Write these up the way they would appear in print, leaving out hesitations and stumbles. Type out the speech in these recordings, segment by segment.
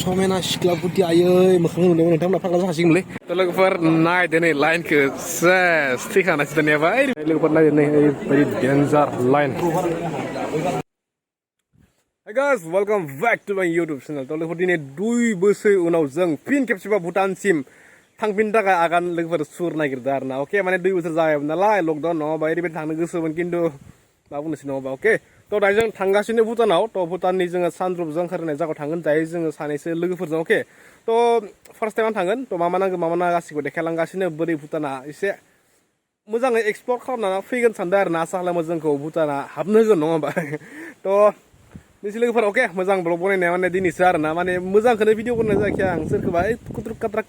समायना सिख्लाफोरनि आयै मोखां नुनायाव नोंथांमोना फाग्ला जाखासिगोनलै थ' लोगोफोर नायदो नै लाइनखौ सेस थैखानासो दानियाबा लोगोफोर नायदो नै ओरैबायदि डेन्जार line Hey guys, welcome back to my YouTube channel. थ' लोगोफोर दिनै 2 बोसोर उनाव जों फिन खेबसेबाव भुटानसिम थांफिननो थाखाय आगान लोगोफोर सुर नागिरदों आरोना अके माने 2 बोसोर जाबायमोन नालाय लकडाउन नङाबा ओरैबायदि थांनो गोसोमोन खिन्थु मा बुंनोसै नङाबा अके थ' दायो जों थांगासिनो भुटानाव थ' भुटाननि जोङो सानद्रुपजों ओंखारनाय जायगायाव थांगोन दायो जोङो सानैसो लोगोफोरजों अके थ' फार्स्ट टाइम थांगोन थ' मा नांगौ मा नाङा गासिबो देखायलांगासिनो बोरै भुटाना एसे मोजाङै एक्सप्लर खालामनानै फैगोन सानदों आरोना आसा खालामो जोंखौ भुटाना हाबनो होगोन नङा होमबा थ' नोंसोर लोगोफोर अके मोजां ब्लग बनायनाया माने दिनैसो आरोना माने मोजांखौनो भिडिअ बनायनाय जायाखै आं सोरखौबा कुट्रु काट्रा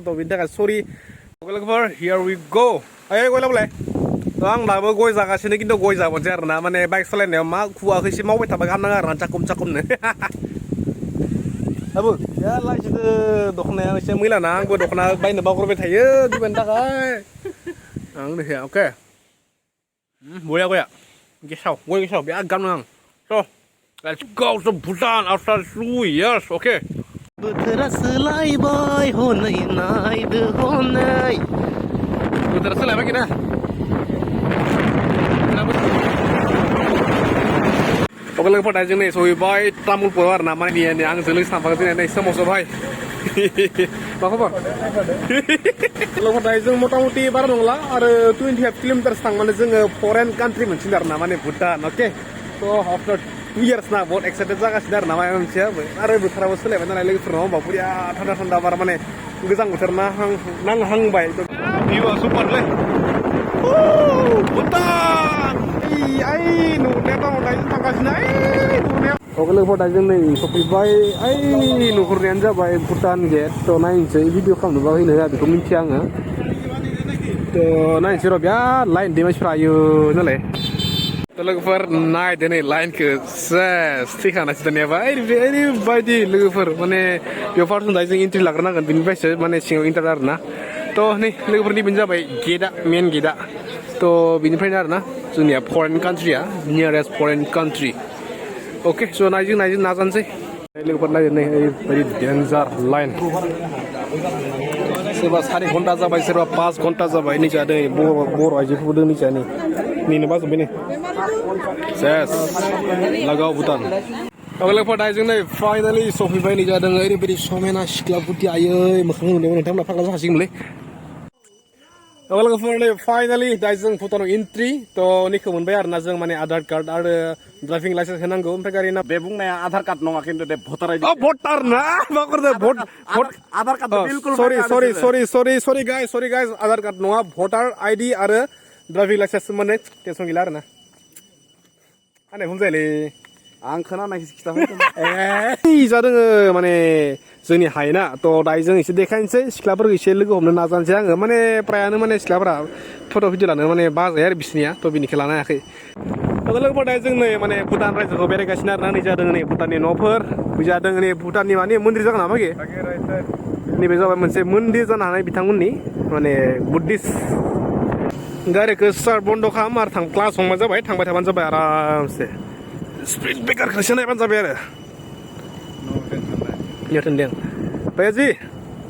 थ' बेनि थाखाय सरि लोगोफोर हियार वी गो ओइ गय लाबोलाय थ' आं दाबो गय जागासिनो खिन्थु गय जाबोनसै आरोना माने बाइक सालायनायाव मा खुवाखौ एसे मावबाय थाबा गाहाम नाङा आरोना चाकुम चाकुमनो दाबो या लाइसिदो दख'नाया एसे मैला ना आंबो दख'ना बायनो बावगारबाय थायो दुबाइनि थाखाय आं देखिया अके बया गया गेसाव बिराद गान आं थ' Let's go to Bhutan after 2 years, okay? बोथोरा सोलायबाय हनै नायदो हनै बोथोरा सोलायबाय किना अके लोगोफोर दायो जों नै सहैबाय तामुलपुर आरोना माने आंजों लोगोसे थांफागोन नै सोमावसा भाई मा खबर लोगोफोर दायो जों मथा मथि बारा नंला आरो 25 किल'मिटारसो थांबानो जोङो फरेन कान्ट्रि मोनसिगोन आरोना माने भुटान अके थ' आफ्टर 2 years ना बहुत एक्साइटेड जागासिनो आरोना माबा मोनसेया आरो बोथोराबो सोलायबाय नालाय लोगोफोर नङा होमबा पुरिया थान्दा थान्दा बार माने गोजां बोथोर नांहांबाय भिउआ सुपारलै भुटान ओइ नुनाया दायो थांगासिनो ओइ लोगोफोर दायो जों नै सफैबाय ओइ नुहुरनायानो जाबाय भुटान गेट थ' नायनोसै भिडिअ खालामनोबा हैनो होआ बेखौ मिन्थिया आङो थ' नायनोसै र' बिराद लाइन दै मानसिफ्रा आयो नालाय थ' लोगोफोर नायदो नै लाइनखौ सेस थैखानासो दानियाबा ओरैबायदि लोगोफोर माने बेयाव फार्स्ट दायो जों एन्ट्रि लाग्रोनांगोन बेनिफ्रायसो माने सिङाव एन्टार आरोना थ' नै लोगोफोरनि बेनो जाबाय गेटआ मेन गेटआ थ' बेनिफ्रायनो आरोना जोंनिया फरेन कान्ट्रिया नियारेस्ट फरेन कान्ट्रि अके स' नायजों नाजानोसै लोगोफोर नायदो नै ओरैबायदि डेन्जार लाइन सोरबा 4 घन्टा जाबाय सोरबा 5 घन्टा जाबाय नै जादों बर' आइजोफोरबो दं नै जानि नेनो बाजोब्बाय नै सेस लागाव भुटान लोगोफोर दायो जों नै फाइनालि सफैबाय नै जादों ओरैबायदि समायना सिख्लाफोरनि आयै मोखां नुनायाव नोंथांमोना फाग्ला जाखासिगोनलै लोगोफोर नै फाइनालि दायो जों भुटानाव एन्ट्रि थ' नैखौ मोनबाय आरोना जों माने आधार कार्ड आरो ड्राइभिं लाइसेन्स होनांगौ ओमफ्राय गारि बे बुंनाया आधार कार्ड नङा खिन्थु दे भटार आइडि भटार ना मा करदो आधार कार्ड बिलकुल सरि गाइस आधार कार्ड नङा भटार आइडि आरो ड्राइभिं लाइसेन्स मोननै टेनसन गैला आरोना आंना बुंजायलै आं खोनानायसो खिथाबाय जादों माने जोंनि हायना थ' दायो जों एसे देखायनोसै सिख्लाफोरखौ एसे लोगो हमनो नाजानोसै आङो माने प्रायानो माने सिख्लाफोरा फट' भिडिअ लानो माने बाजाया आरो बिसोरनिया थ' बिनिखौ लानो हायाखै लोगोफोर दायो जों नै माने भुटान रायजोखौ बेरायगासिनो आरोना नै जादों नै भुटाननि न'फोर जादों नै भुटाननि माने मन्दिर जागोन नामा नैबे जाबाय मोनसे मन्दिर जानो हानाय बिथांमोननि माने बुद्धिस्ट गारिखौ स्टार्ट बन्द' खालाम आरो क्लास हमबानो जाबाय थांबाय थाबानो जाबाय आरामसे स्पिड ब्रेकारखौसो नायबानो जाबाय आरो दे भैया जी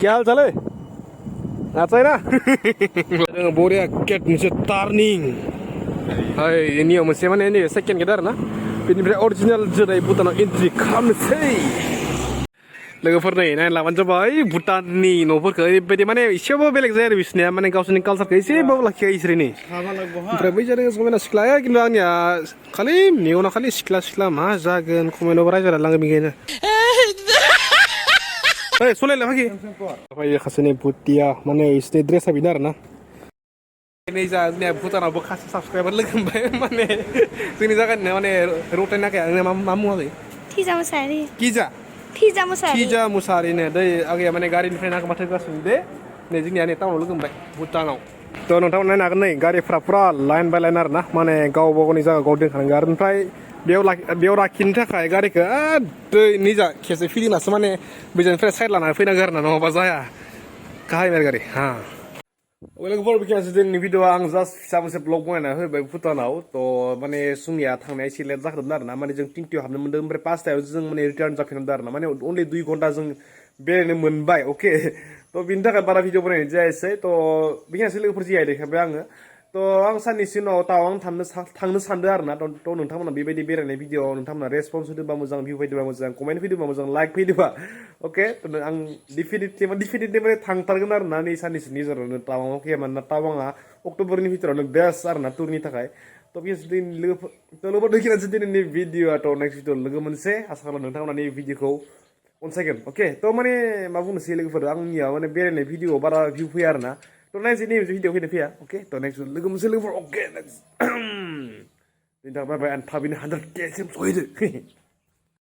क्या हाल चाल है अच्छा है ना बरिया गेट मोनसे टार्निं नियाव मोनसे माने नैबे सेकेन्ड गेट आरो ना बेनिफ्राय अरिजिनेल जेरै भुटानाव एन्ट्रि खालामनोसै लोगोफोर नै नायना लाबानो जाबाय भुटाननि न'फोरखौ ओरैबायदि माने एसेबाबो बेलेग जायो आरो बिसोरनिया माने गावसोरनि कालसारखौ एसेबाबो लाखियो इसोरो नै ओमफ्राय बै जादों समायना सिख्लाया खिन्थु आंनिया खालि मेगनाव खालि सिख्ला मा जागोन कमेन्टआवबो रायजो लाङो बेखायनो सलायला फाखि ओमफ्राय खासेनि भुटिया माने इसोरनि ड्रेसा बेनो आरोना नै जा जोंनिया भुटानावबो खासे साबसक्राइबार लोगो मोनबाय माने जोंनि जायगानिनो माने रटायनाखै आंनिया मा मुवाखै किजा मुसाहारिनो दै आगैया माने गारिनिफ्राय नागोबाथाय गासिनो दे नै जोंनिया नै टाउनाव लोगो मोनबाय भुटानाव थ' नोंथांमोन नायनो हागोन नै गारिफ्रा फुरा लाइन बाय लाइन आरोना माने गावबा गावनि जायगायाव दोनखानांगौ आरो ओमफ्राय बेयाव लाखिनो थाखाय गारिखौ दै निजा खेबसे फिदिंनासो माने बैजोंनिफ्राय साइड लानानै फैनांगौ आरो ना नङाबा जाया गाहाय गारि लोगोफोर बिखिनियानोसै दिनैनि भिडिअ आं जास्ट फिसा मोनसे ब्लग बनायना होबाय भुटानाव थ' माने जोंनिया थांनाया एसे लेट जाग्रोदों आरो ना माने जों 3टायाव हाबनो मोनदों ओमफ्राय 5टायाव जों माने रिटार्न जाफिनदों आरो ना माने अनलि 2 घन्टा जों बेरायनो मोनबाय अके थ' बिनि थाखाय बारा भिडिअ बनायनाय जायासै थ' बिखिनियानोसै लोगोफोर जिहाय देखायबाय आङो थ' आं साननैसो उनाव टावां थांनो सानदों आरो ना थ' नोंथांमोना बेबायदि बेरायनाय भिडिअ नोंथांमोना रेसपन्स होदोंबा मोजां भिउ फैदोंबा मोजां कमेन्ट फैदोंबा मोजां लाइक फैदोंबा अके आं डिफिनिटलि माने थांथारगोन आरो ना नै साननैसोनि गेजेरावनो टावाङाव फैया मानोना टावाङा अक्ट'बरनि भितरावनो बेस्ट आरो ना टुरनि थाखाय थ' लोगोफोर देखिनानैसो दिनैनि भिडिअ थ' नेक्स्ट भिडिअ लोगो मोनसे आसा खालामो नोंथांमोना नै भिडिअखौ अनसायगोन अके थ' माने मा बुंनोसै लोगोफोर आंनिया माने बेरायनाय भिडिअ बारा भिउ फैया आरो ना थ' नायनोसै नै भिडिअ फैनो फैया अके थ' नेक्स्ट लोगो मोनसे लोगोफोर अके नेक्स्ट बिनि थाखाय बाय बाय थाबैनो 100K सिम सहैदो